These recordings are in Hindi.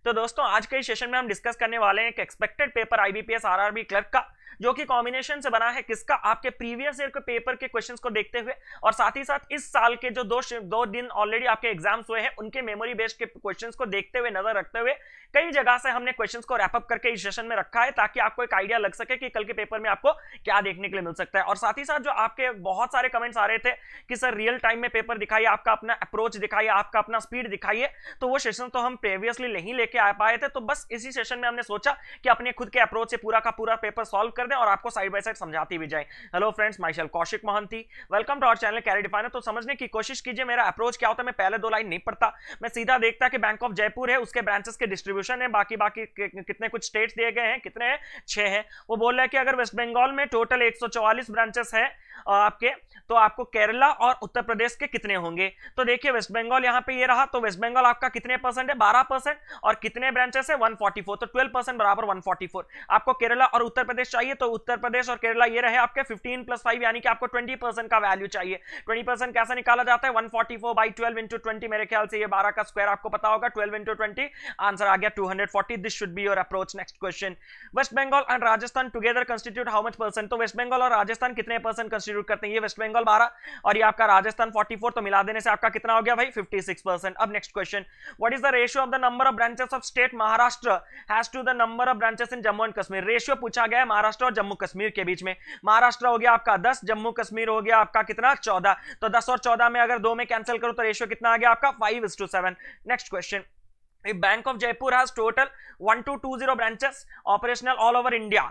तो दोस्तों आज के इस सेशन में हम डिस्कस करने वाले हैं एक expected paper IBPS RRB clerk का, जो कि कॉम्बिनेशन से बना है किसका, आपके प्रीवियस ईयर के पेपर के क्वेश्चंस को देखते हुए और साथ ही साथ इस साल के जो दो दिन ऑलरेडी आपके एग्जाम्स हुए हैं उनके मेमोरी बेस्ड के क्वेश्चंस को देखते हुए, नजर रखते हुए कई जगह से हमने क्वेश्चंस को रैप अप करके इस सेशन में रखा है ताकि आपको एक आइडिया लग सके कि कल के पेपर में आपको क्या देखने के लिए मिल सकता है। और साथ ही साथ जो आपके बहुत सारे कमेंट्स आ रहे थे कि सर रियल टाइम में पेपर दिखाइए, आपका अपना अप्रोच दिखाइए, आपका अपना स्पीड दिखाइए, तो वो सेशन तो हम प्रीवियसली नहीं लेके आ पाए थे, तो बस इसी सेशन में हमने सोचा कि अपने खुद के अप्रोच से पूरा का पूरा पेपर सॉल्व कर दें और आपको साइड बाय साइड समझाती भी जाए। Hello friends, my self Kaushik Mohanty, welcome to our channel career definer. तो समझने की कोशिश कीजिए मेरा अप्रोच क्या होता है। मैं पहले दो लाइन नहीं पढ़ता, मैं सीधा देखता कि बैंक ऑफ जयपुर है, उसके ब्रांचेस के डिस्ट्रीब्यूशन है, बाकी कितने कुछ स्टेट्स दिए गए हैं, कितने हैं, 6 हैं। वो बोल रहा है कि अगर वेस्ट बंगाल में टोटल 144 ब्रांचेस है आपके, तो आपको केरला और उत्तर प्रदेश के कितने होंगे। तो देखिए वेस्ट बंगाल यहाँ पे ये रहा, तो वेस्ट बंगाल आपका कितने परसेंट है, 12%, और कितने ब्रांचेस है 144, तो 12% बराबर 144। आपको केरला और उत्तर प्रदेश चाहिए, तो उत्तर प्रदेश और केरला ये रहे आपके 15 + 5, यानी कि आपको 20% का वैल्यू चाहिए। 20% कैसे निकाला जाता है, 144/12 × 20, मेरे ख्याल से ये 12 का स्क्वायर आपको पता होगा, 12 × 20, आंसर आ गया 240। This should be your approach. Next question, West Bengal and Rajasthan together constitute how much percent. तो वेस्ट बंगाल और राजस्थान कितने परसेंट कंस्टिट्यूट करते हैं, ये वेस्ट बंगाल 12 और ये आपका राजस्थान 44, तो मिला देने से आपका कितना हो गया भाई, 56%। अब next question, what is the ratio of the number of branches of state Maharashtra has to the number of branches in Jammu and Kashmir. Ratio पूछा गया है महाराष्ट्र और जम्मू कश्मीर के बीच में। महाराष्ट्र हो गया आपका 10, जम्मू कश्मीर हो गया आपका कितना, 14, तो 10 और 14 में अगर 2 में कैंसिल करो तो रेशियो कितना आ गया आपका, 5:7। Next question, if Bank of Jaipur has total 1220 branches operational all over India,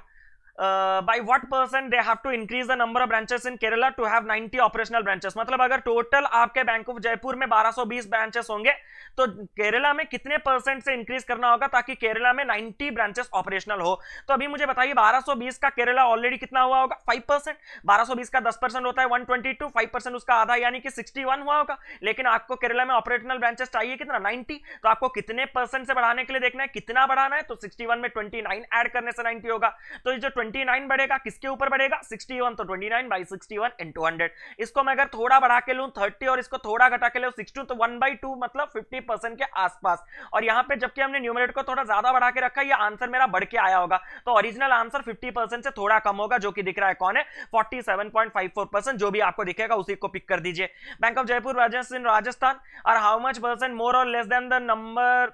by what % they have to increase the number of branches in Kerala to have 90 operational branches। मतलब अगर टोटल आपके बैंक ऑफ जयपुर में 1220 ब्रांचेस होंगे तो केरला में कितने % से इंक्रीज करना होगा ताकि केरला में 90 ब्रांचेस ऑपरेशनल हो। तो अभी मुझे बताइए 1220 का केरला ऑलरेडी कितना हुआ होगा, 5%। 1220 का 10% होता है 122, 5% उसका आधा यानी कि 61 हुआ होगा। लेकिन आपको केरला में ऑपरेशनल ब्रांचेस चाहिए कितना, 90, तो आपको कितने % से बढ़ाने के लिए देखना है, कितना बढ़ाना है, तो 61 में 29 ऐड करने से 90 होगा। तो ये जो 29 बढ़ेगा किसके ऊपर बढ़ेगा, 61, तो 29/61 × 100। इसको मैं अगर थोड़ा बढ़ा के लूं 30 और इसको थोड़ा घटा के लूं 62, तो 1/2 मतलब 50% के आसपास। और यहां पे जबकि हमने न्यूमरेटर को थोड़ा ज्यादा बढ़ा के रखा, ये आंसर मेरा बढ़ के आया होगा, तो ओरिजिनल आंसर 50% से थोड़ा कम होगा, जो कि दिख रहा है कौन है, 47.54%। जो भी आपको दिखेगा उसी को पिक कर दीजिए। Bank of Jaipur branches in Rajasthan are how much % more or less than the number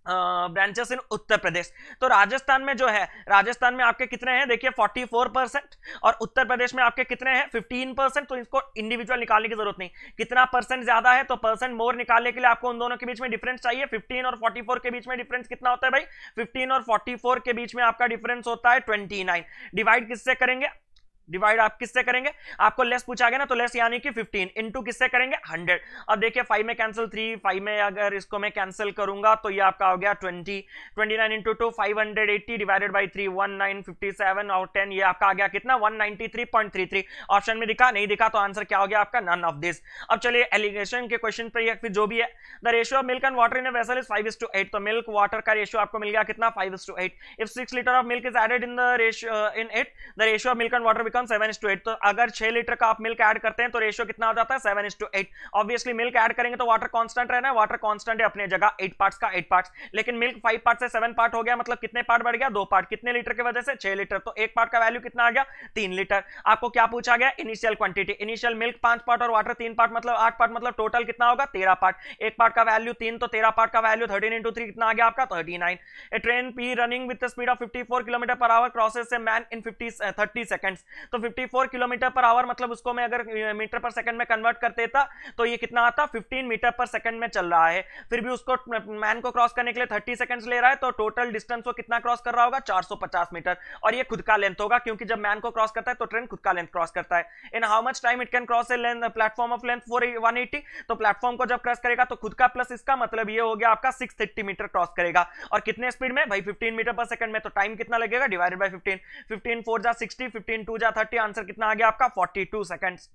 branches in Uttar Pradesh. तो राजस्थान में जो है, राजस्थान में आपके कितने हैं, देखिए 44%, और उत्तर प्रदेश में आपके कितने हैं, 15%। तो इसको इंडिविजुअल निकालने की जरूरत नहीं, कितना % ज्यादा है, तो % मोर निकालने के लिए आपको उन दोनों के बीच में डिफरेंस चाहिए। 15 और 44 के बीच में डिफरेंस कितना होता है भाई, 15 और 44 के बीच में आपका डिफरेंस होता है 29। डिवाइड किससे करेंगे, डिवाइड आप किससे करेंगे, आपको लेस पूछा गया ना, तो लेस यानी कि 15 इनटू किससे करेंगे, 100। अब देखिए 5 में कैंसिल 3, 5 में अगर इसको मैं कैंसिल करूंगा तो ये आपका हो गया 20, 29 इंटू 2 580 डिवाइडेड बाई 3 1957 और 10, ये आपका आ गया कितना, 193.33। ऑप्शन में दिखा, नहीं दिखा, तो आंसर क्या हो गया आपका, नन ऑफ दिस। अब चलिए एलिगेशन के क्वेश्चन पे या फिर जो भी है, the ratio of milk and water in a vessel is 5:8। तो मिल्क वाटर का रेशियो आपको मिल गया कितना, 5:8। If 6 litre of milk is added in the ratio in 8, the ratio of milk and water 7:8। तो अगर 6 लीटर का आप मिल्क ऐड करते हैं तो रेशियो कितना हो जाता है, 7:8। ऑब्वियसली मिल्क ऐड करेंगे तो वाटर कांस्टेंट रहना है, वाटर कांस्टेंट है अपने जगह, 8 पार्ट्स का 8 पार्ट्स, लेकिन मिल्क 5 पार्ट से 7 पार्ट हो गया, मतलब कितने पार्ट बढ़ गया, 2 पार्ट। कितने लीटर की वजह से, 6 लीटर, तो 1 पार्ट का वैल्यू कितना आ गया, 3 लीटर। आपको क्या पूछा गया, initial quantity, initial milk 5 part और वाटर 3 पार्ट, मतलब 8 पार्ट, मतलब टोटल कितना होगा, 13 पार्ट। 1 पार्ट का वैल्यू 3, तो 13 पार्ट का वैल्यू 13 × 3 कितना आ गया आपका, 39। A train P running with speed of 54 km/h crosses a man in 30 seconds. तो 54 km/h मतलब उसको मैं अगर मीटर पर सेकंड में कन्वर्ट कर देता तो ये कितना आता, 15 मीटर पर सेकंड में चल रहा है। फिर भी उसको मैन को क्रॉस करने के लिए 30 सेकंड्स ले रहा है, तो टोटल डिस्टेंस वो कितना क्रॉस कर रहा होगा, 450 मीटर। और ये खुद का लेंथ होगा, क्योंकि जब मैन को क्रॉस करता है तो ट्रेन खुद का लेंथ क्रॉस करता है। इन how much time it can cross A length platform of length 180। तो प्लेटफॉर्म को जब क्रॉस करेगा तो खुद का प्लस इसका, मतलब ये हो गया आपका 630 मीटर क्रॉस करेगा। और कितने स्पीड में भाई, 15 मीटर पर सेकंड में। तो टाइम कितना लगेगा, डिवाइडेड बाय 15, 15 4 जा 60, 15 2 जा 30, आंसर कितना आ गया आपका, 42 seconds.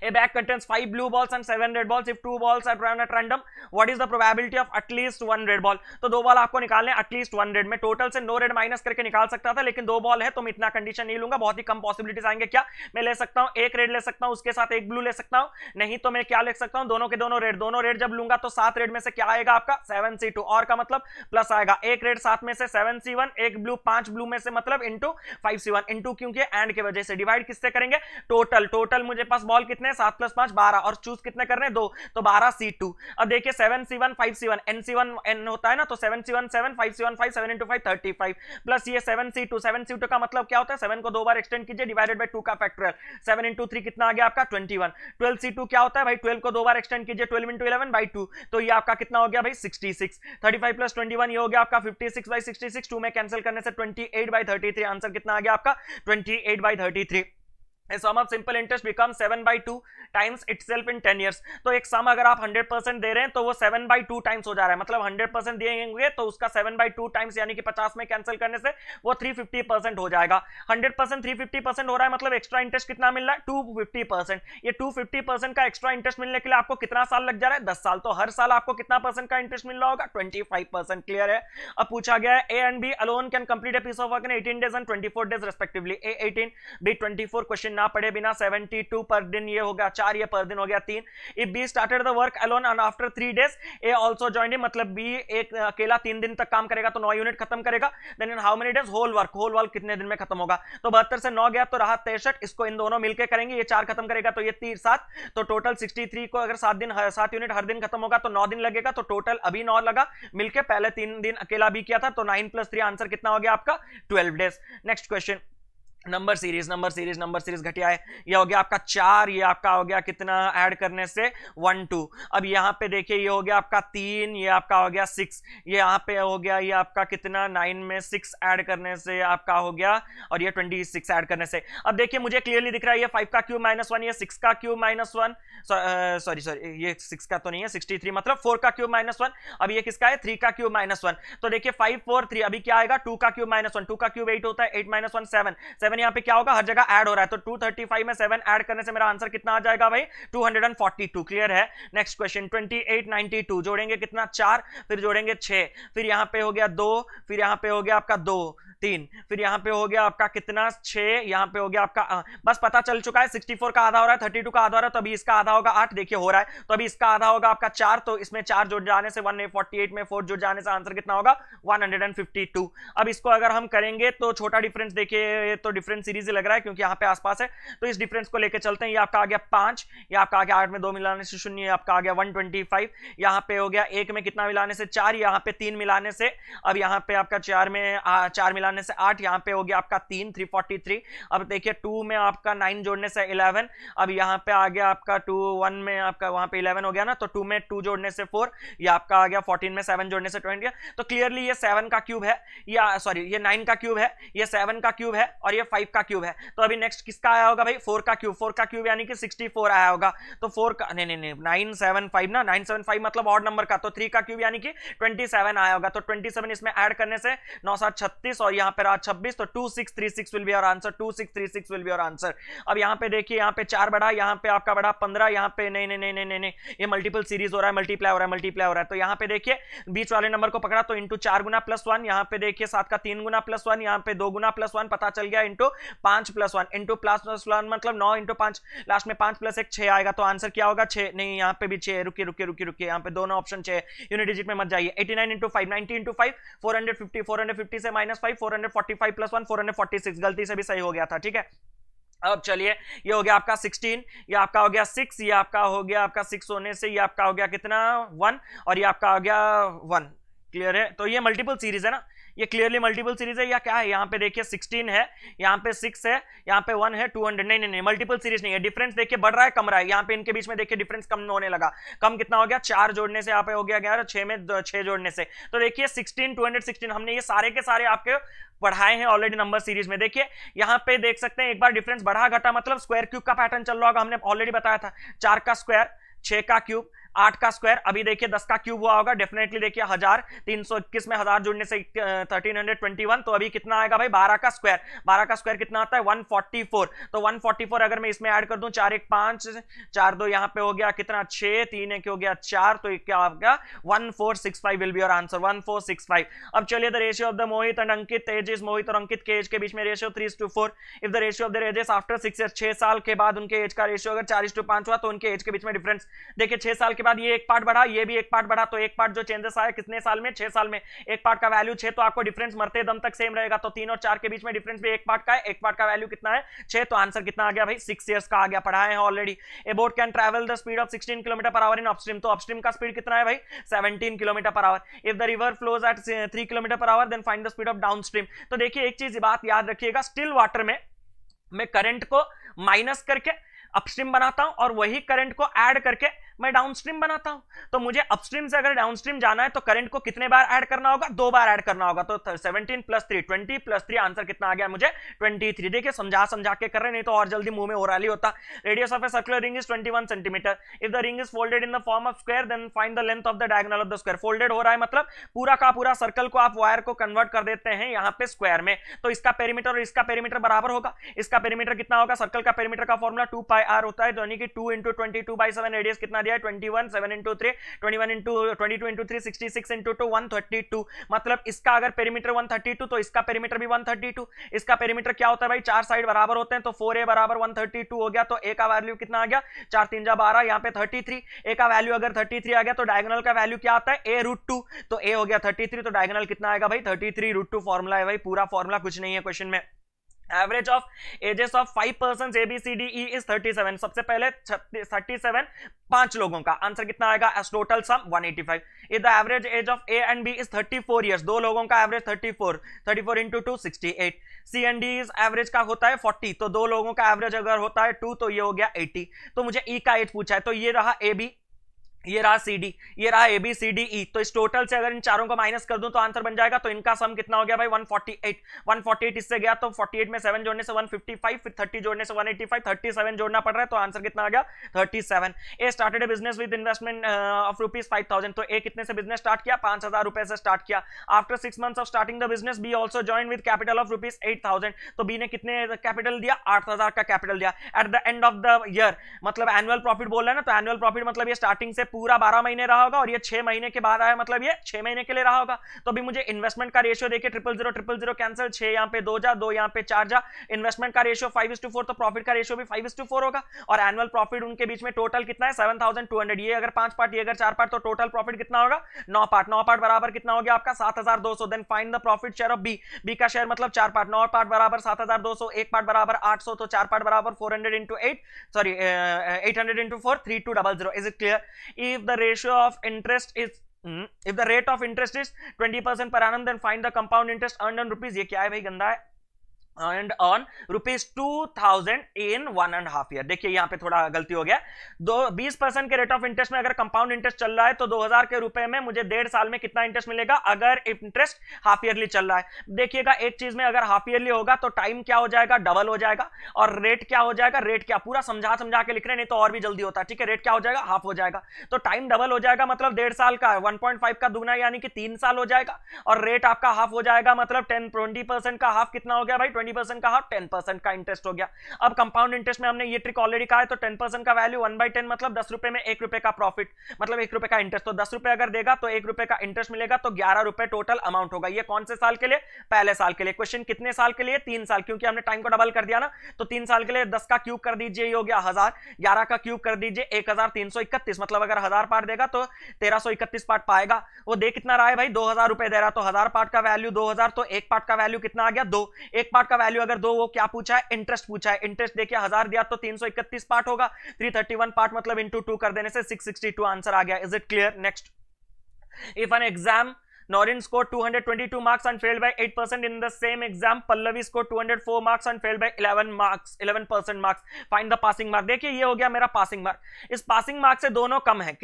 A bag contains 5 blue balls and 7 red balls. If 2 balls are thrown at random, what is the probability of at least 1 red ball? तो 2 बॉल आपको निकालने at least 1 red में टोटल से 9 red माइनस करके निकाल सकता था, लेकिन 2 बॉल है तो मैं इतना कंडीशन नहीं लूंगा, बहुत ही कम पॉसिबिलिटीज आएंगे। क्या मैं ले सकता हूं? एक रेड ले सकता हूं, उसके साथ एक ब्लू ले सकता हूं, नहीं तो मैं क्या ले सकता हूं? दोनों के दोनों रेड। दोनों रेड जब लूंगा तो 7 रेड में से क्या आएगा आपका? 7C2, और का मतलब प्लस आएगा। एक रेड 7 में से 7C1, एक ब्लू 5 ब्लू में से मतलब इंटू 5C1, इंटू क्योंकि एंड की वजह से डिवाइड किससे करेंगे? टोटल मुझे पास बॉल कितने? 7 + 5 12, और चूज कितने करने? 2, तो 12C2। अब देखिए 7C1 5C1, NC1 N होता है ना, तो 7C1 7, 5C1 5, 7 × 5 35, प्लस ये 7C2 का मतलब क्या होता है? 7 को 2 बार एक्सटेंड कीजिए, डिवाइडेड बाय 2 का फैक्टोरियल, 7 × 3 कितना आ गया आपका? 21। 12C2 क्या होता है भाई? 12 को 2 बार एक्सटेंड कीजिए, 12 × 11 by 2, तो ये आपका कितना हो गया भाई? 66। 35 + 21 ये हो गया आपका 56/66, 2 में कैंसिल करने से 28/33, आंसर कितना आ गया आपका? 28/33। A sum of simple interest becomes 7/2 times itself in 10 years. तो एक सम अगर आप 100% दे रहे हैं तो वो 7/2 टाइम्स हो जा रहा है, मतलब 100% दिएंगे तो उसका 7/2 टाइम्स यानी कि 50 में कैंसिल करने से वो 350% हो जाएगा। 100% 350% हो रहा है, मतलब एक्स्ट्रा इंटरेस्ट कितना मिल रहा है? 250%। ये 250% का एक्स्ट्रा इंटरेस्ट मिलने के लिए आपको कितना साल लग जा रहा है? 10 साल। तो हर साल आपको कितना परसेंट का इंटरेस्ट मिल रहा होगा? 25%। क्लियर है? अब पूछा गया है A and B alone can complete a piece of work in 18 days and 24 days respectively. A 18, B 24, question ना पढ़े बिना 72 पर दिन, ये हो गया 4, ये पर दिन हो गया 3। If B started the work alone and after 3 days A also joined him, मतलब B एक अकेला 3 दिन तक काम करेगा तो 9 यूनिट खत्म करेगा। Then in how many days? Whole work कितने दिन में खत्म होगा? तो 72 से 9 गया तो रहा 63, इसको इन दोनों मिलकर करेंगे, ये 4 खत्म करेगा तो ये 7, तो टोटल 63 को अगर 7 यूनिट हर दिन खत्म होगा तो 9 दिन लगेगा, तो टोटल अभी 9 लगा मिलके, पहले 3 दिन अकेला भी किया था, तो 9 + 3 आंसर कितना हो गया आपका? 12 days. Next question, number series घटिया है, ये हो गया आपका 4, ये आपका हो गया कितना ऐड करने से 1 2। अब यहाँ पे देखिए ये हो गया आपका 3, ये आपका हो गया 6, ये यहाँ पे हो गया ये आपका कितना 9 में 6 ऐड करने से आपका हो गया, और ये 26 ऐड करने से। अब देखिए मुझे क्लियरली दिख रहा है ये 5 का क्यूब -1, ये 6 का क्यूब -1, सॉरी ये 6 का तो नहीं है, 63 मतलब 4 का क्यूब -1, अब ये किसका है? 3 का क्यूब -1। तो देखिए 5 4 3, अभी क्या आएगा? 2 का क्यूब -1, 2 का क्यूब 8 होता है, 8 - 1 7, 7 यहाँ पे क्या होगा? हर जगह ऐड हो रहा है, तो 235 में 7 ऐड करने से मेरा आंसर कितना आ जाएगा भाई? 242। क्लियर है? नेक्स्ट क्वेश्चन, 28 92 जोड़ेंगे कितना? 4, फिर जोड़ेंगे 6, फिर यहां पे हो गया 2, फिर यहां पे हो गया आपका 2 3, फिर यहां पे हो गया आपका कितना 6, यहां पे हो गया आपका बस पता चल चुका है 64 का आधा हो रहा है, 32 का आधा हो रहा है, तो अभी इसका आधा होगा 8, देखिए हो रहा है, तो अभी इसका आधा होगा आपका 4, तो इसमें 4 जुड़ जाने से 148 में 4 जुड़ जाने से आंसर कितना होगा? 152। अब इसको अगर हम करेंगे तो छोटा डिफरेंस देखिए, तो डिफरेंस सीरीज लग रहा है क्योंकि यहाँ पे आसपास है, तो इस डिफरेंस को लेकर चलते हैं। ये आपका आ गया 5, ये आपका आ गया 8 में 2 मिलाने से 0, ये आपका आ गया 125, यहाँ पे हो गया 1 में कितना मिलाने से 4, यहाँ पे 3 मिलाने से, अब यहाँ पे आपका 4 में 4 मिलाने से 8, यहाँ पे हो गया आपका 3 343। अब देखिए 2 में आपका 9 जोड़ने से 11, अब यहाँ पे आ गया आपका 2 1 में आपका वहां पे 11 हो गया ना, तो 2 में 2 जोड़ने से 4, ये आपका आ गया 14 में 7 जोड़ने से 20। तो क्लियरली ये 7 का क्यूब है, या सॉरी ये 9 का क्यूब है, ये 7 का क्यूब है, और ये 5 का क्यूब है। तो अभी नेक्स्ट किसका आया होगा भाई? 4 का क्यूब, 4 का क्यूब यानी कि 64 आया होगा, तो 4 का नहीं 975 ना, 975 मतलब ऑड नंबर का, तो 3 का क्यूब यानी कि 27 आया होगा, तो 27 इसमें ऐड करने से 9 7 36, और यहाँ पे रहा 26, तो 2636 will be your answer, 2636 will be your answer. अब यहाँ पे देखिए यहाँ पे 4 बढ़ा, यहाँ पे आपका बढ़ा 15, यहाँ पे नहीं, ये मल्टीपल सीरीज हो रहा है, मल्टीप्लाई हो रहा है, तो यहाँ पे देखिए बीच वाले नंबर को पकड़ा तो इंटू 4 गुना +1, यहाँ पे देखिए 7 का 3 गुना +1, यहाँ पे 2 गुना +1 पता चल गया, इंटू 5 +1, इंटू +1 मतलब 9 इंटू 5, लास्ट में 5 + 1 6 आएगा, तो आंसर क्या होगा? 6 नहीं, यहाँ पे भी 6, रुकिए, यहाँ पे दोनों ऑप्शन 6, यूनिट डिजिट में मत जाइए। 89 इंटू 5 90 इंटू 5 450 से -5 445 +1 446, गलती से भी सही हो गया था, ठीक है। अब चलिए ये हो गया आपका 16, ये आपका हो गया 6, ये आपका हो गया आपका 6 होने से ये आपका हो गया कितना 1, और ये आपका हो गया 1। क्लियर है? तो ये मल्टीपल सीरीज है ना, ये क्लियरली मल्टीपल सीरीज है, या क्या है? यहाँ पे देखिए 16 है, यहाँ पे 6 है, यहाँ पे 1 है, 200 नहीं मल्टीपल सीरीज नहीं है। डिफरेंस देखिए बढ़ रहा है कम रहा है, यहाँ पे इनके बीच में देखिए डिफरेंस कम होने लगा, कम कितना हो गया? 4 जोड़ने से यहाँ पे हो गया 11, 6 में 6 जोड़ने से, तो देखिए 16 216 हमने ये सारे के सारे आपके पढ़ाए हैं ऑलरेडी नंबर सीरीज में। देखिए यहाँ पे देख सकते हैं एक बार डिफरेंस बढ़ा घटा मतलब स्क्वायर क्यूब का पैटर्न चल रहा होगा, हमने ऑलरेडी बताया था, 4 का स्क्वायर 6 का क्यूब 8 का स्क्वायर, अभी देखिए 10 का क्यूब हुआ होगा, डेफिनेटली देखिए 1000, 321 में 1000 जुड़ने से 1321, तो अभी कितना आएगा भाई 12 का स्क्वायर, 12 का स्क्वायर कितना आता है 144, तो 144 अगर मैं इसमें ऐड कर दूं 4 1 5 4 2 यहां पे हो गया कितना 6 3 1 हो गया 4, तो क्या आ गया 1465 विल बी योर आंसर 1465। अब चलिए the ratio of the Mohit and Ankit age is, Mohit और अंकित के एज के बीच में ratio 3:4, if the ratio of their ages after 6 years, 6 साल के बाद उनके एज का रेशियो अगर 4:5 हुआ तो उनके एज के बीच में डिफरेंस, देखिए 6 साल के बाद ये एक पार्ट बढ़ा, ये भी एक पार्ट बढ़ा, तो एक पार्ट जो चेंजेस आया कितने साल में 6 साल में, एक पार्ट का वैल्यू 6, तो आपको डिफरेंस मरते दम तक सेम रहेगा, तो 3 और 4 के बीच में डिफरेंस भी एक पार्ट का है, एक पार्ट का वैल्यू कितना है 6, तो आंसर कितना आ गया भाई 6 इयर्स का आ गया, पढ़ाए हैं already. A boat can travel the speed of 16 kilometre per hour in upstream, तो अपस्ट्रीम का स्पीड कितना है भाई 17 kilometre per hour, if the river flows at 3 kilometre per hour then find the speed of downstream. तो देखिए एक चीज बात याद रखिएगा, स्टिल वाटर में मैं करंट को माइनस करके अपस्ट्रीम बनाता हूं और वही करंट को ऐड करके मैं डाउनस्ट्रीम बनाता हूं, तो मुझे अपस्ट्रीम से अगर डाउनस्ट्रीम जाना है तो करंट को कितने बार ऐड करना होगा 2 बार ऐड करना होगा, तो 17 + 3 20 + 3 आंसर कितना आ गया मुझे 23। देखिए समझा के कर रहे नहीं तो और जल्दी मुंह में ओरली होता। Radius of a circular ring is 21 centimetre, if the ring is folded in the form of square then find the length of the diagonal of the square. Folded हो रहा है मतलब पूरा का पूरा सर्कल को आप वायर को कन्वर्ट कर देते हैं यहाँ पे स्क्वायर में, तो इसका पेरीमीटर और इसका पेरीमीटर बराबर होगा, इसका पेरीमीटर कितना होगा, सर्कल का पेरीमीटर का फॉर्मूला 2πr होता है, यानी कि 2 × 22/7, रेडियस कितना दिया है 21, 7 × 3 21 × 22 × 3 66 × 2 132, मतलब इसका अगर पेरीमीटर 132 तो इसका पेरीमीटर भी 132, इसका पेरीमीटर क्या होता है भाई 4 साइड बराबर होते हैं, तो 4a बराबर 132 हो गया, तो a का वैल्यू कितना आ गया 4 3 जा 12, यहाँ पे 33, a का वैल्यू अगर 33 आ गया तो डायगोनल का वैल्यू क्या आता है a√2, तो a हो गया 33, तो डायगोनल कितना आएगा भाई 33√2, फॉर्मूला है भाई, पूरा फॉर्मूला कुछ नहीं है क्वेश्चन में। Average of ages of 5 persons ABCDE is 37, सबसे पहले 37 5 लोगों का, आंसर कितना आएगा age total sum 185। If the average age of A and B is 34 years, 2 लोगों का average 34 × 2 68, C and D is average का होता है 40, तो 2 लोगों का एवरेज अगर होता है 2 तो ये हो गया 80, तो मुझे E का एज पूछा है, तो ये रहा AB, ये रहा CD, ये रहा ABCDE, तो इस टोटल से अगर इन चारों को माइनस कर दूं तो आंसर बन जाएगा, तो इनका सम कितना हो गया भाई 148 इससे गया, तो 48 में 7 जोड़ने से 155, फिर 30 जोड़ने से 185, 37 जोड़ना पड़ रहा है, तो आंसर कितना आ गया 37। A started a business with investment of ₹5,000, तो ए कितने से बिजनेस स्टार्ट किया 5,000 रुपए से स्टार्ट किया। After 6 months of starting the business B also join with capital of ₹8,000, तो बी ने कितने कैपिटल दिया 8,000 का कैपिटल दिया। At the end of the year, मतलब एनुअल प्रॉफिट बोल रहे हैं ना, तो एनुअल प्रॉफिट मतलब ये स्टार्टिंग से पूरा 12 महीने रहा होगा और ये 6 महीने के बाद आया, मतलब ये 6 महीने के लिए रहा होगा, तो अभी मुझे इन्वेस्टमेंट का रेशियो देखिए 000 कैंसिल, 6 यहाँ पे 2 जा, 2 यहाँ पे 4 जा, इन्वेस्टमेंट का रेशियो 5:4, तो प्रॉफिट का रेशियो भी 5:4 होगा, और एनुअल प्रॉफिट उनके बीच में टोटल कितना है 7,200, ये अगर 5 पार्ट ये अगर 4 पार्ट, तो टोटल प्रॉफिट कितना होगा 9 पार्ट, 9 पार्ट बराबर कितना हो गया आपका 7,200। Then find the profit share of B, B का शेयर मतलब 4 पार्ट, 9 पार्ट बराबर 7,200, 1 पार्ट बराबर 800, तो 4 पार्ट बराबर 400 × 8, sorry 800 × 4 3200। Is it clear? If the ratio of interest is if the rate of interest is 20% per annum then find the compound interest earned on rupees, ये क्या है भाई गंदा है, and on ₹2,000 in 1.5 year। देखिए यहाँ पे थोड़ा गलती हो गया, 20% के रेट ऑफ इंटरेस्ट में अगर कंपाउंड इंटरेस्ट चल रहा है तो 2,000 के रुपए में मुझे 1.5 साल में कितना इंटरेस्ट मिलेगा अगर इंटरेस्ट हाफ ईयरली चल रहा है। देखिएगा एक चीज में अगर हाफ ईयरली होगा तो टाइम क्या हो जाएगा डबल हो जाएगा, और रेट क्या हो जाएगा, रेट क्या पूरा समझा के लिख रहे नहीं तो और भी जल्दी होता है, ठीक है। रेट क्या हो जाएगा हाफ हो जाएगा, तो टाइम डबल हो जाएगा मतलब 1.5 साल का 1.5 का दुगना यानी कि 3 साल हो जाएगा, और रेट आपका हाफ हो जाएगा मतलब 20% का हाफ कितना हो गया भाई 20% का हाफ 10% का इंटरेस्ट हो गया। अब कंपाउंड इंटरेस्ट में हमने ये ट्रिक ऑलरेडी कहा है, तो 10% का वैल्यू 1/10 मतलब 10 रुपए में 1 रुपए का प्रॉफिट, मतलब 1 रुपए का इंटरेस्ट, तो 10 रुपए अगर देगा तो 1 रुपए का इंटरेस्ट मिलेगा, तो 11 रुपए टोटल अमाउंट होगा। ये कौन से साल के लिए, पहले साल के लिए। क्वेश्चन कितने साल के लिए, 3 साल, क्योंकि हमने टाइम को डबल कर दिया ना, तो 3 साल के लिए 10 का क्यूब कर दीजिए ये हो गया 1000, 11 का क्यूब कर दीजिए 1331, मतलब अगर 1000 पार्ट देगा तो 1331 पार्ट पाएगा। वो दे कितना रहा है भाई 2000 रुपए दे रहा, तो 1000 पार्ट का वैल्यू 2000, तो एक पार्ट का वैल्यू कितना आ गया 2, एक पार्ट का वैल्यू अगर 2, वो क्या पूछा है इंटरेस्ट पूछा है। इंटरेस्ट देखिए 1000 दिया तो 331 पार्ट होगा, 331 पार्ट मतलब इंटू 2 कर देने से 662 आंसर आ गया। Is it clear? Next, if an exam Noreen scored 222 marks and failed by 8% in the same exam. Pallavi scored 204 marks and failed by 11% marks. Find the passing mark. देखिए ये हो गया मेरा पासिंग मार्क. इस पासिंग मार्क से दोनों कम है.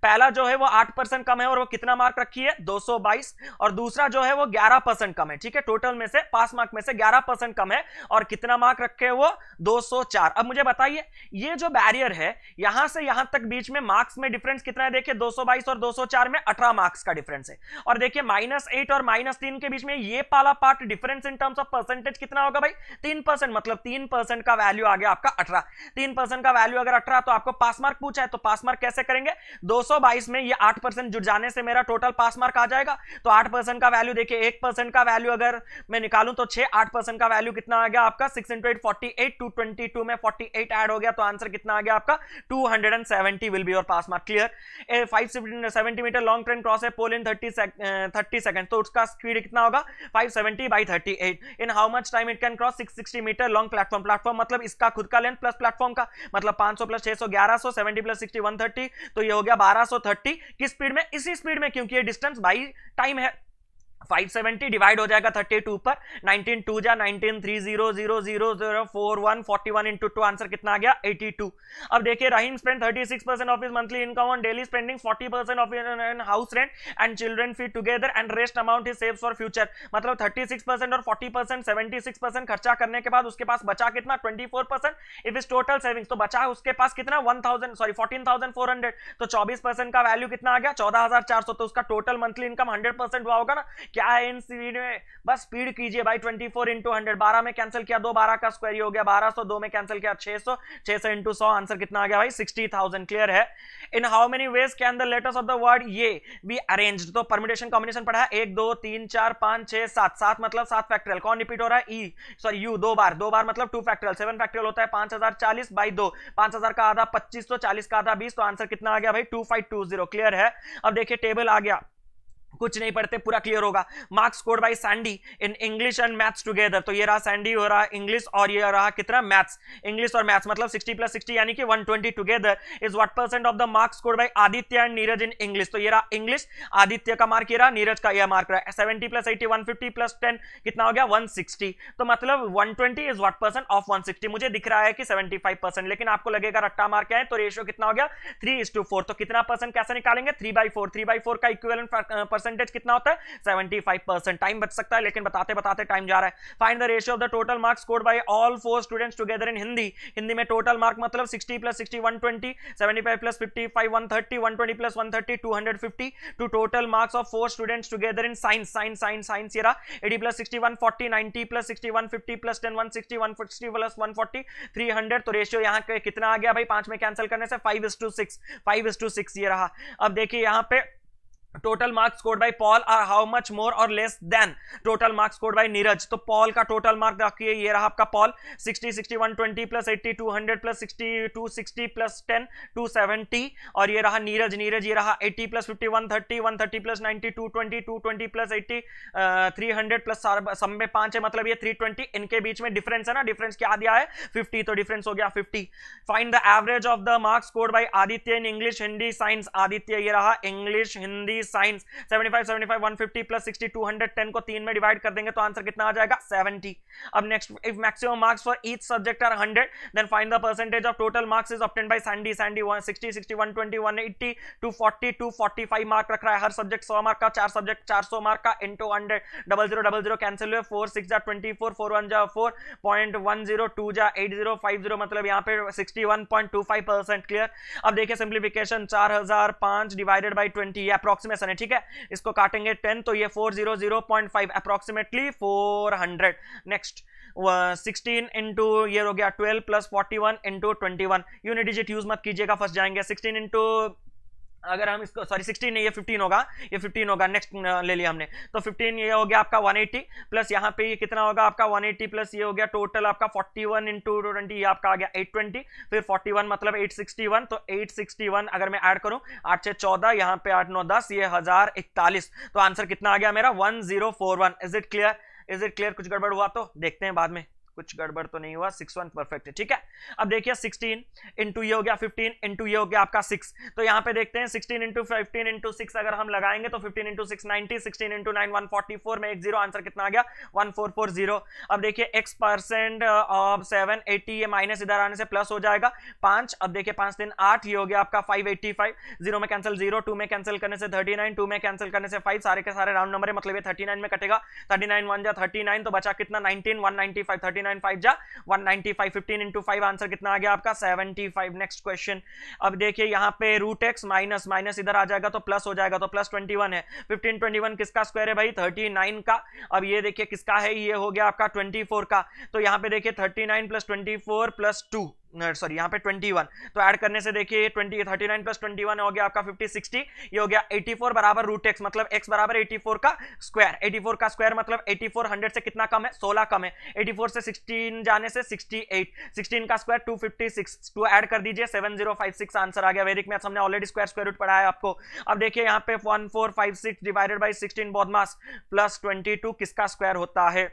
पहला जो है वो 8% कम है और वो कितना मार्क रखी है 222, और दूसरा जो है वो 11% कम है. ठीक है, टोटल में से पास मार्क में से 11% कम है और कितना मार्क रखे वो 204. अब मुझे बताइए ये जो बैरियर है यहां से यहां तक बीच में मार्क्स में डिफरेंस कितना है. देखिए 222 और 204 में 18 मार्क्स का डिफरेंस है. और देखिए -8 और -3 के बीच में ये वाला path difference in terms of percentage कितना होगा भाई 3%. मतलब 3% का वैल्यू आ गया आपका 18. 3% का वैल्यू अगर 18 तो आपको पास मार्क पूछा है तो पास मार्क कैसे करेंगे. 222 में ये 8% जुड़ जाने से मेरा टोटल पास मार्क आ जाएगा. तो 8% का वैल्यू देखिए 1% का वैल्यू अगर मैं निकालूं तो 6. 8% का वैल्यू कितना आ गया आपका 6 into 8 48. 222 में 48 ऐड हो गया तो आंसर कितना आ गया आपका 270 will be your pass mark. Clear. 570 metre long train cross है पोल इन 30 सेकंड. तो उसका स्पीड कितना होगा 570 by 38. In how much time it can cross 660 metre long platform. Platform मतलब इसका खुद का लेंथ प्लस प्लेटफॉर्म का, मतलब 500 प्लस 600 1100, 70 प्लस 60 130. तो ये हो गया 1230. किस स्पीड में? इसी स्पीड में, क्योंकि ये डिस्टेंस बाई टाइम है. 570 डिवाइड हो जाएगा 32 पर. 19 2 जा 19 3 0 0 0 0 4 1 41 इंटू 2. आंसर कितना आ गया 82. अब देखिए Rahim spend 36% of his monthly income on daily spending, 40% of house rent and children fee together and rest amount he saves for future. मतलब 36% और 40% 76% खर्चा करने के बाद उसके पास बचा कितना 24%. इफ इज टोटल सेविंग्स तो बचा उसके पास कितना 14,400. तो 24% का वैल्यू कितना आ गया 14,400. तो उसका टोटल मंथली इनकम 100% हुआ होगा ना. क्या है इन स्पीड में, बस स्पीड कीजिए भाई. 24 इंटू 100, 12 में कैंसिल किया 2 12 का स्क्वायर हो गया 1200. 2 में कैंसिल किया 600, 600 इंटू 100. आंसर कितना आ गया भाई 60,000. क्लियर है. In how many ways can the letters of the word ये बी अरेंज्ड. तो परम्यूटेशन कॉम्बिनेशन पढ़ा है 1 2 3 4 5 6 7. 7 मतलब 7 फैक्टोरियल. कौन रिपीट हो रहा है यू 2 बार. 2 बार मतलब 2 फैक्टोरियल. 7 फैक्टोरियल होता है 5040 बाई 2. 5000 का आधा 2500, 40 का आधा 20. तो आंसर कितना आ गया भाई 2520. क्लियर है. अब देखिए टेबल आ गया, कुछ नहीं पढ़ते पूरा क्लियर होगा. Marks scored bye Sandy in English and maths together. तो ये रहा सैंडी, हो रहा इंग्लिश और ये रहा कितना मैथ्स. इंग्लिश और मैथ्स मतलब 60 प्लस 60 यानी कि 120 together is what percent of the marks scored bye Aditya and Neeraj in English. तो ये रहा इंग्लिश, आदित्य का मार्क ये रहा, नीरज का ये मार्क रहा. 70 प्लस 80 150 प्लस 10 कितना हो गया 160. तो मतलब 120 इज व्हाट परसेंट ऑफ 160. मुझे दिख रहा है कि 75%, लेकिन आपको लगेगा रट्टा मार्क है. तो रेशियो कितना हो गया 3:4. तो कितना परसेंट कैसे निकालेंगे 3/4. 3/4 का इक्विवेलेंट परसेंटेज कितना होता है 75%. टाइम बच सकता है लेकिन बताते बताते टाइम जा रहा है. Find the ratio of the total marks scored by all 4 students together in Hindi. Hindi में टोटल मार्क मतलब 60 plus 60 120, 75 plus 55 130, 120 plus 130 250. To total marks of 4 students together in science. Science ये रहा 80 प्लस 60 140, 90 प्लस 60 150 प्लस 10 160, 160 प्लस 140 300. तो रेशियो यहाँ पे कितना आ गया भाई 5 में कैंसिल करने से 5:6. 5:6 ये रहा. अब देखिए यहाँ पे total marks scored by Paul are how much more or less than total marks scored by Neeraj. तो पॉल का टोटल मार्क रखिए ये रहा आपका पॉल 60 60 120 प्लस 80 200 प्लस 60 260 प्लस 10 270. और ये रहा नीरज ये रहा 80 प्लस 50 130, 130 प्लस 90 220, 220 प्लस 80 300 प्लस सब में 5 है मतलब ये 320. इनके बीच में डिफरेंस है ना, डिफरेंस क्या दिया है 50. तो डिफरेंस हो गया 50. Find the average of the marks scored bye Aditya in English Hindi science. Aditya ये रहा इंग्लिश हिंदी साइंस 75 75 150 प्लस 60 210 को 3 में डिवाइड कर देंगे तो आंसर कितना आ जाएगा 70. अब next, if maximum marks for each subject are 100 then find the percentage of total marks is obtained by Sandy. 60 60 120 180 240 245 mark रख रहा है. हर सब्जेक्ट 100 मार्क का, 4 सब्जेक्ट 400 मार्क का इनटू 100. 00 00 कैंसिल हुए 4 6 जा 24 4 1 जा 4.10 2 जा 8050 मतलब यहाँ पे 61.25%. क्लियर. अब देखिए सिंप्लीफिकेशन 4005 डिवाइडेड बाय 20 ये अप्रोक्सीमेशन है. ठीक है, इसको काटेंगे 10 तो ये 400.5 अप्रोक्सीमेटली 400. नेक्स्ट 16 इंटू ये हो गया 12 plus 41 into 21. Unit digit use मत कीजिएगा फंस जाएंगे. 16 इंटू अगर हम इसको 16 नहीं ये 15 होगा, ये 15 होगा. नेक्स्ट ले लिया हमने तो 15 ये हो गया आपका 180 प्लस यहाँ पे ये कितना होगा आपका 180 प्लस ये हो गया टोटल आपका 41 इंटू 20 ये आपका आ गया 820. फिर 41 मतलब 861. तो 861 अगर मैं ऐड करूं 8 से 14 यहाँ पे 8 9 10 ये 1041. तो आंसर कितना आ गया मेरा 1041. Is it clear? कुछ गड़बड़ हुआ तो देखते हैं बाद में. कुछ गड़बड़ तो नहीं हुआ, 61 परफेक्ट है, ठीक है। अब देखिए 16 इंटू ये हो गया 15 इंटू ये हो गया आपका 6, तो यहाँ पे देखते हैं 16 इंटू 15 इंटू 6 अगर हम लगाएंगे तो 15 इंटू 6 90, 16 इंटू 9 144 में एक जीरो, आंसर कितना आ गया 1440। अब देखिए x% ऑफ 780, ये माइनस इधर आने से प्लस हो जाएगा 5। अब देखिए 5 3 8, ये हो गया आपका 585, 0 में कैंसिल 0, 2 में कैंसिल करने से 39, 2 में कैंसिल करने से 5, सारे के सारे राउंड नंबर है, मतलब ये 39 में कटेगा, 39 1 जा 39, तो बचा कितना 19, 195, 39 5 जा 195, 15 इंटू 5 आंसर कितना आ गया आपका 75। नेक्स्ट क्वेश्चन, अब देखिए यहाँ पे रूट एक्स माइनस माइनस इधर आ जाएगा तो प्लस हो जाएगा, तो प्लस 21 है, 15 21 किसका स्क्वायर है भाई 39 का। अब ये देखिए किसका है, ये हो गया आपका 24 का, तो यहाँ पे देखिए 39 प्लस 24 प्लस 2, सॉरी यहाँ पे 21, तो ऐड करने से देखिए 39 प्लस 21 हो गया आपका 50 60, ये हो गया 84 बराबर रूट एक्स, मतलब x बराबर 84 का स्क्वायर, 84 का स्क्वायर मतलब 84 100 से कितना कम है 16 कम है, 84 से 16 जाने से 68, 16 का स्क्वायर 256, 2 ऐड कर दीजिए 7056 आंसर आ गया। वैदिक मैथ्स हमने ऑलरेडी स्क्वायर रूट पढ़ाया है आपको। अब देखिए यहाँ पे 1456 डिवाइडेड बाई 16 बॉडमास प्लस 22 किसका स्क्वायर होता है,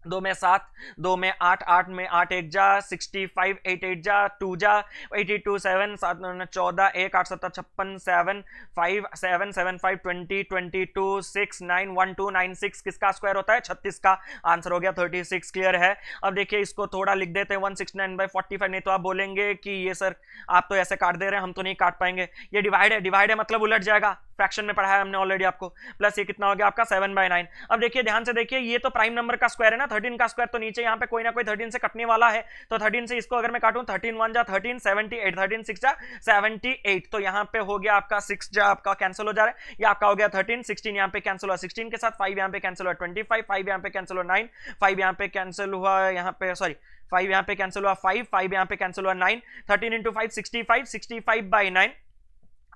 2 में 7, 2 में 8, 8 में 8 1 जा 65, 8 8 जा 2 जा 82, 7 7 14, 1 8 7 56, 7 5 7 7 5 20 22 6 9 1 2 9 6 किसका स्क्वायर होता है 36 का, आंसर हो गया 36। क्लियर है। अब देखिए इसको थोड़ा लिख देते हैं 169/45, नहीं तो आप बोलेंगे कि ये सर आप तो ऐसे काट दे रहे हैं, हम तो नहीं काट पाएंगे, ये डिवाइड है मतलब उलट जाएगा, फ्रैक्शन में पढ़ाया हमने ऑलरेडी आपको, प्लस ये कितना हो गया आपका 7/9। अब देखिए ध्यान से देखिए, ये तो प्राइम नंबर का स्क्वायर है ना, 13 का स्क्वायर, तो नीचे यहाँ पे कोई ना कोई 13 से कटने वाला है, तो 13 से इसको अगर मैं काटूं 13 1 जा 13 78, 13 6 जा 78, तो यहाँ पे हो गया आपका 6 जा आपका कैंसिल हो जा रहा है, ये आपका हो गया 13, 16 यहाँ पे कैंसिल हुआ 16 के साथ, 5 यहाँ पे कैंसिल हुआ 25, 5 यहाँ पे कैंसिल हुआ 9, 5 यहाँ पे कैंसिल हुआ यहाँ पे सॉरी 5 यहाँ पे कैंसिल हुआ 5, 5 यहाँ पे कैंसिल हुआ 9, 13 इंटू 5 65, 65/9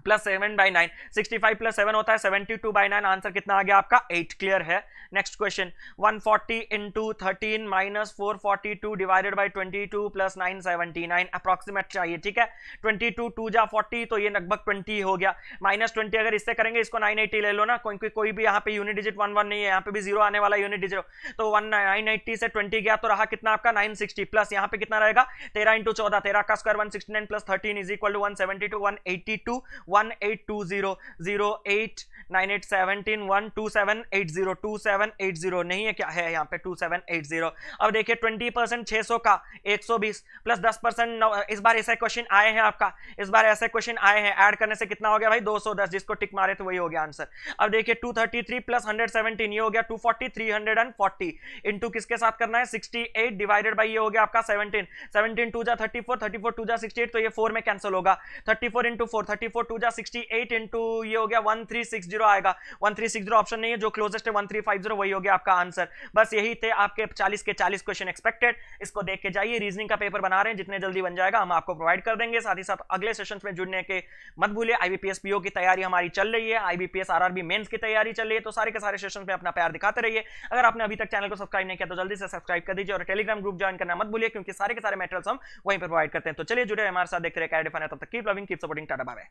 प्लस 7/9, 65 प्लस 7 होता है 72/9, आंसर कितना आ गया आपका 8। क्लियर है। Next question, 140 into 13 minus 442 divided by 22 plus 979 approximate चाहिए, ठीक है। 22 2 जा 40, तो ये लगभग 20 हो गया, माइनस 20 अगर इससे करेंगे इसको 980 ले लो ना, कोई भी यहाँ पे यूनिट डिजिट 1 1 नहीं है, यहाँ पे भी जीरो आने वाला यूनिट डिजिट, तो 980 से 20 गया तो रहा कितना आपका 960, प्लस यहाँ पे कितना रहेगा 13 इंटू 14, 13 का square 169 plus 13 is equal to 172, 182 1820 08 98 17 12780 2780 नहीं है क्या है यहाँ पे 2780। अब देखिए 20% 600 का 120 प्लस 10%, इस बार ऐसे क्वेश्चन आए हैं आपका, इस बार ऐसे क्वेश्चन आए हैं, ऐड करने से कितना हो गया भाई 210, जिसको टिक मारे तो वही हो गया आंसर। अब देखिए 233 प्लस 117, ये हो गया 240 340 इंटू किसके साथ करना है 68 डिवाइडेड बाई ये हो गया आपका 17, 17 2 जा 34, 34 2 जा 68, तो ये 4 में कैंसिल होगा, 34 इंटू 4, 34 2 जा 68 इंटू ये हो गया 1360 आएगा, 1360 ऑप्शन नहीं है, जो क्लोजेस्ट है 1350 वही हो गया आपका आंसर। बस यही थे आपके 40 के 40 क्वेश्चन एक्सपेक्टेड, इसको देख के जाइए, रीजनिंग का पेपर बना रहे हैं, जितने जल्दी बन जाएगा हम आपको प्रोवाइड कर देंगे। साथ ही साथ अगले सेशंस में जुड़ने के मत भूलिए। आईबीपीएस पीओ की तैयारी हमारी चल रही है, आईबीपीएस आरआरबी मेंस की तैयारी चल रही है, तो सारे के सारे सेशंस में अपना प्यार दिखाते रहिए। अगर आपने अभी तक चैनल को सब्सक्राइब नहीं किया तो जल्दी से सब्सक्राइब कर दीजिए और टेलीग्राम ग्रुप ज्वाइन करना मत भूलिए, क्योंकि सारे के सारे मटेरियल्स हम वहीं पर प्रोवाइड करते हैं। तो चलिए जुड़े हमारे साथ, देखते रहिए कैरेडिफाइन, तब तक keep loving keep supporting, tata bye bye.